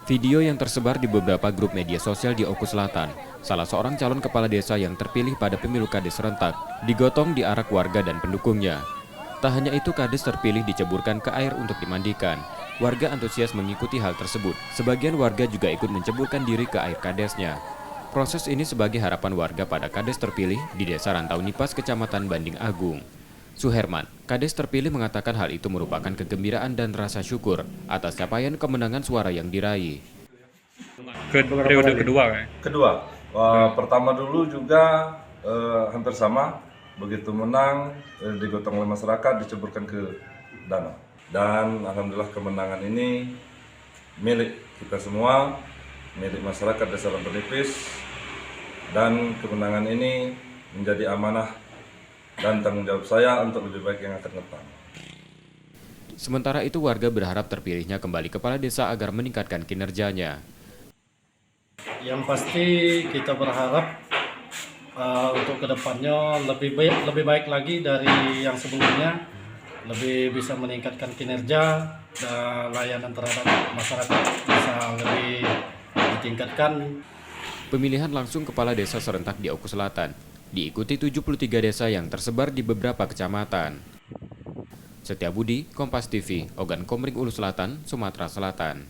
Video yang tersebar di beberapa grup media sosial di Oku Selatan, salah seorang calon kepala desa yang terpilih pada pemilu Kades serentak, digotong di arak warga dan pendukungnya. Tak hanya itu, Kades terpilih diceburkan ke air untuk dimandikan. Warga antusias mengikuti hal tersebut. Sebagian warga juga ikut menceburkan diri ke air Kadesnya. Proses ini sebagai harapan warga pada Kades terpilih di Desa Rantau Nipas, Kecamatan Banding Agung. Suherman, Kades terpilih, mengatakan hal itu merupakan kegembiraan dan rasa syukur atas capaian kemenangan suara yang diraih. Periode kedua, kan? Kedua, pertama dulu juga hampir sama, begitu menang digotong oleh masyarakat, diceburkan ke danau. Dan alhamdulillah kemenangan ini milik kita semua, milik masyarakat Desa Rantau Nipis, dan kemenangan ini menjadi amanah dan tanggung jawab saya untuk lebih baik yang akan datang. Sementara itu, warga berharap terpilihnya kembali kepala desa agar meningkatkan kinerjanya. Yang pasti kita berharap untuk kedepannya lebih baik lagi dari yang sebelumnya, lebih bisa meningkatkan kinerja dan layanan terhadap masyarakat bisa lebih ditingkatkan. Pemilihan langsung kepala desa serentak di Oku Selatan diikuti 73 desa yang tersebar di beberapa kecamatan. Setiabudi, Kompas TV, Ogan Komering Ulu Selatan, Sumatera Selatan.